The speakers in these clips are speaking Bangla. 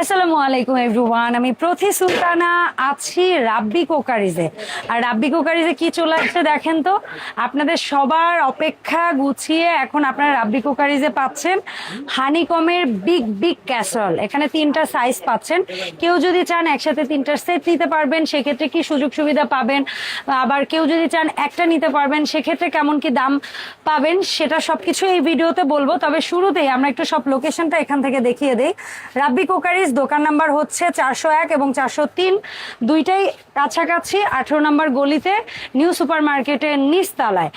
আসসালামু আলাইকুম এভরিওয়ান, আমি প্রথি সুলতানা আছি রাব্বি কোকারিজে। আর রাব্বি কোকারিজে কি চলে আসছে দেখেন তো, আপনাদের সবার অপেক্ষা গুছিয়ে এখন আপনারা রাব্বি কোকারিজে পাচ্ছেন হানিকমের বিগ বিগ ক্যাসরল। এখানে 3টা সাইজ পাচ্ছেন। কেউ যদি চান একসাথে 3টার সেট নিতে পারবেন, সেক্ষেত্রে কি সুযোগ সুবিধা পাবেন, আবার কেউ যদি চান একটা নিতে পারবেন, সেক্ষেত্রে কেমন কি দাম পাবেন, সেটা সবকিছু এই ভিডিওতে বলবো। তবে শুরুতেই আমরা একটু সব লোকেশনটা এখান থেকে দেখিয়ে দিই। রাব্বি কোকারিজ দোকান নাম্বার হচ্ছে 401 এবং 403, দুইটাই কাছাকাছি 18 নম্বর গলিতে নিউ সুপার মার্কেটের নিচতলায়।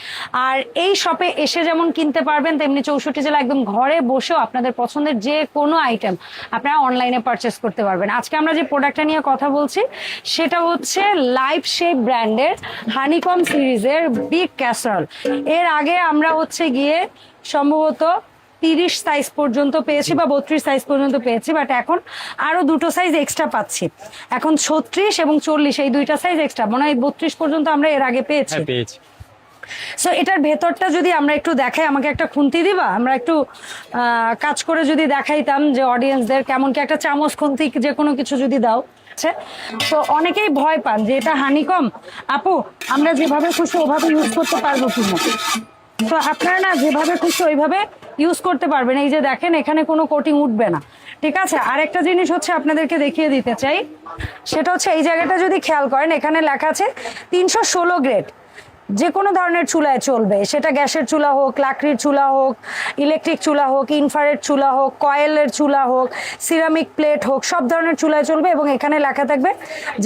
আর এই শপে এসে যেমন কিনতে পারবেন, তেমনি 64 জেলা একদম ঘরে বসেও আপনাদের পছন্দের যে কোনো আইটেম আপনারা অনলাইনে পারচেস করতে পারবেন। আজকে আমরা যে প্রোডাক্টটা নিয়ে কথা বলছি সেটা হচ্ছে লাইফ শেপ ব্র্যান্ডের হানিকম সিরিজের বিগ ক্যাসরল। এর আগে আমরা হচ্ছে গিয়ে সম্ভবত 30 সাইজ পর্যন্ত পেয়েছি বা 32 সাইজ পর্যন্ত পেয়েছি, বাট এখন আরো দুটো সাইজ এক্সট্রা পাচ্ছি। এখন 36 এবং 40 এই দুইটা সাইজ এক্সট্রা, মনে হয় 32 পর্যন্ত আমরা এর আগে পেয়েছি। সো এটার ভেতরটা যদি আমরা একটু দেখাই, আমাকে একটা খুন্তি দিবা, আমরা একটু কাজ করে যদি দেখাইতাম যে অডিয়েন্সদের কেমন কি একটা চামচ খুন্তি যে কোনো কিছু যদি দাও। তো অনেকেই ভয় পান যে এটা হানিকম, আপু আমরা যেভাবে খুশি ওভাবে ইউজ করতে পারবো কিনা। তো আপনারা না যেভাবে খুশি ওইভাবে ইউজ করতে পারবেন। এই যে দেখেন এখানে কোনো কোটিং উঠবে না, ঠিক আছে। আরেকটা জিনিস হচ্ছে আপনাদেরকে দেখিয়ে দিতে চাই, সেটা হচ্ছে এই জায়গাটা যদি খেয়াল করেন, এখানে লেখা আছে 316 গ্রেড। যে কোনো ধরনের চুলায় চলবে, সেটা গ্যাসের চুলা হোক, লাকড়ির চুলা হোক, ইলেকট্রিক চুলা হোক, ইনফ্রারেড চুলা হোক, কয়েলের চুলা হোক, সিরামিক প্লেট হোক, সব ধরনের চুলায় চলবে। এবং এখানে লেখা থাকবে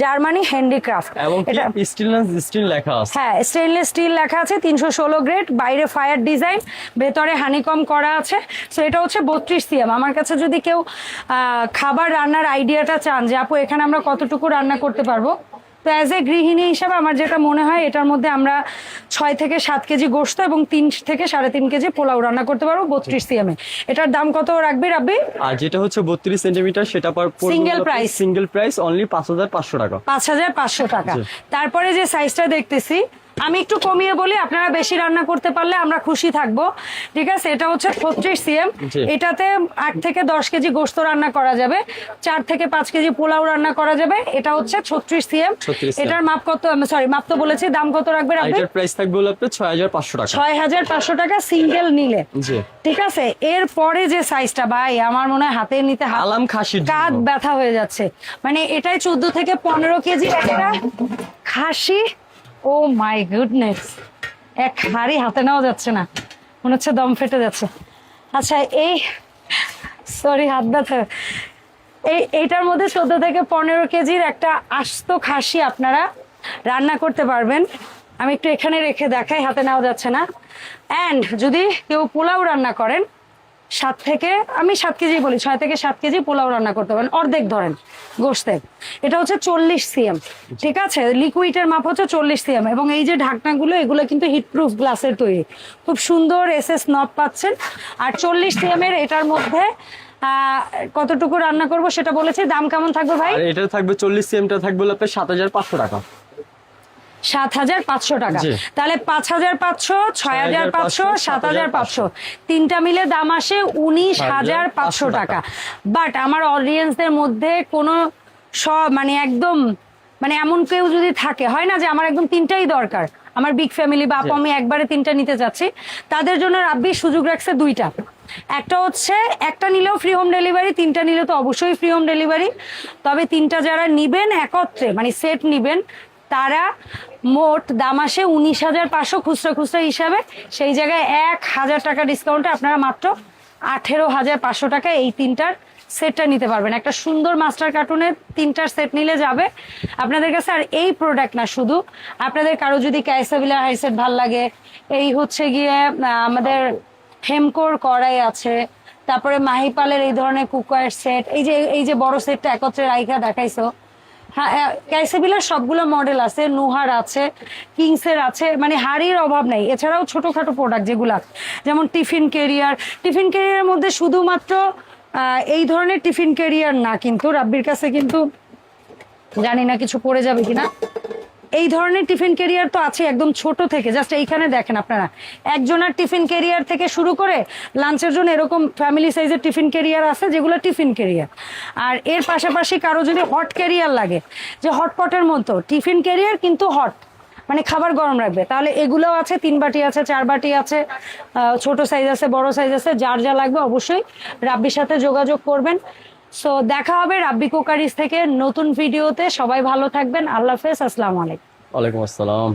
জার্মানি হ্যান্ডিক্রাফট, এটা স্টেনলেস স্টিল লেখা আছে। হ্যাঁ, স্টেনলেস স্টিল লেখা আছে, 316 গ্রেড, বাইরে ফায়ার ডিজাইন, ভেতরে হানিকম করা আছে। সো এটা হচ্ছে 32 সিএম। আমার কাছে যদি কেউ খাবার রান্নার আইডিয়াটা চান যে আপু এখানে আমরা কতটুকু রান্না করতে পারবো, তো অ্যাজ এ গৃহিণী হিসাবে আমার যেটা মনে হয় এটার মধ্যে আমরা 6 থেকে 7 কেজি গোশত এবং 3 থেকে 3.5 কেজি পোলাও রান্না করতে পারবো 32 সিএম এ। এটার দাম কত রাখবি রাব্বি? আর যেটা হচ্ছে 32 সেন্টিমিটার সেটা সিঙ্গেল প্রাইস অনলি 5500 টাকা। 5500 টাকা। তারপরে যে সাইজটা দেখতেছি আমি একটু কমিয়ে বলি, আপনারা বেশি রান্না করতে পারলে আমরা খুশি থাকবো, ঠিক আছে। এটা হচ্ছে 36 সিএম। এটাতে 8 থেকে 10 কেজি গোশত রান্না করা যাবে, 4 থেকে 5 কেজি পোলাও রান্না করা যাবে। এটা হচ্ছে 36 সিএম। এটার মাপ কত, সরি মাপ তো বলেছি, দাম কত রাখবেন আপনি? এটার প্রাইস থাকবে হলো আপনার 6500 টাকা। 6500 টাকা সিঙ্গেল নিলে, ঠিক আছে। এর পরে যে সাইজটা ভাই আমার মনে হয় হাতে নিতে আলাম খাসির কাঁধ ব্যথা হয়ে যাচ্ছে। মানে এটাই 14 থেকে 15 কেজি একটা খাসি। ও মাই গুডনেস, এক হাড়ি হাতে নেওয়া যাচ্ছে না, মনে হচ্ছে দম ফেটে যাচ্ছে। আচ্ছা এই সরি হাত ব্যথা। এইটার মধ্যে 14 থেকে 15 কেজির একটা আস্ত খাসি আপনারা রান্না করতে পারবেন। আমি একটু এখানে রেখে দেখাই, হাতে নেওয়া যাচ্ছে না। অ্যান্ড যদি কেউ পোলাও রান্না করেন 7 থেকে, আমি 7 কেজি বলি, 6 থেকে 7 কেজি পোলাও রান্না করতে পারেন, অর্ধেক ধরেন গোশতের। এটা হচ্ছে 40 সিএম, ঠিক আছে। লিকুইডের মাপ হচ্ছে 40 সিএম। এবং এই যে ঢাকনাগুলো, এগুলো কিন্তু হিটপ্রুফ গ্লাসের তৈরি, খুব সুন্দর এসএস নব পাচ্ছেন। আর 40 সিএম এর এটার মধ্যে কতটুকু রান্না করব সেটা বলেছি। দাম কেমন থাকবে ভাই? এটা থাকবে 40 সিএমটা থাকবে আপনার 7500 টাকা। 7500 টাকা। তাহলে 5500, 6500, 7500, তিনটা মিলে দাম আসে 19500 টাকা। বাট আমার অডিয়েন্সদের মধ্যে কোনো মানে একদম মানে এমন কেউ যদি থাকে, হয় না যে আমার একদম 3টাই দরকার, আমার বিগ ফ্যামিলি বা আপু আমি একবারে 3টা নিতে চাচ্ছি, তাদের জন্য রাব্বি সুযোগ রাখছে 2টা। একটা হচ্ছে একটা নিলেও ফ্রি হোম ডেলিভারি, 3টা নিলে তো অবশ্যই ফ্রি হোম ডেলিভারি। তবে 3টা যারা নিবেন একত্রে, মানে সেট নিবেন, তারা মোট দাম আসে 19500 খুচরা হিসাবে। সেই জায়গায় 1000 টাকা ডিসকাউন্টে আপনারা মাত্র 18500 টাকা এই 3টার সেটটা নিতে পারবেন। একটা সুন্দর মাস্টার কার্টুনের 3টার সেট নিলে যাবে আপনাদের কাছে। আর এই প্রোডাক্ট না, শুধু আপনাদের কারো যদি ক্যাসাবিলার হাইসেট ভাল লাগে, এই হচ্ছে গিয়ে আমাদের হেমকোর কড়াই আছে, তারপরে মাহিপালের এই ধরনের কুকওয়্যার সেট, এই যে বড় সেটটা একত্রে রাইখা দেখাইছো। হ্যাঁ, ক্যাসাবিলার সবগুলো মডেল আছে, নুহার আছে, কিংসের আছে, মানে হাড়ির অভাব নেই। এছাড়াও ছোটখাটো প্রোডাক্ট যেগুলা, যেমন টিফিন ক্যারিয়ারের মধ্যে শুধুমাত্র এই ধরনের টিফিন ক্যারিয়ার না, কিন্তু রাব্বির কাছে কিন্তু জানি না কিছু পড়ে যাবে কিনা, এই ধরনের টিফিন ক্যারিয়ার তো আছে একদম ছোট থেকে, জাস্ট এইখানে দেখেন আপনারা, একজনের টিফিন ক্যারিয়ার থেকে শুরু করে লাঞ্চের জন্য এরকম ফ্যামিলি সাইজের টিফিন ক্যারিয়ার আছে যেগুলো টিফিন ক্যারিয়ার। আর এর পাশাপাশি কারো যদি হট ক্যারিয়ার লাগে, যে হটপটের মতো টিফিন ক্যারিয়ার কিন্তু হট, মানে খাবার গরম রাখবে, তাহলে এগুলোও আছে। 3 বাটি আছে, 4 বাটি আছে, ছোট সাইজ আছে, বড় সাইজ আছে, যার যা লাগবে অবশ্যই রাব্বির সাথে যোগাযোগ করবেন। সো দেখা হবে রাব্বি কুকারিজ থেকে নতুন ভিডিওতে। সবাই ভালো থাকবেন, আল্লাহ হাফেজ, আসসালামু আলাইকুম। ওয়ালাইকুম আসসালাম।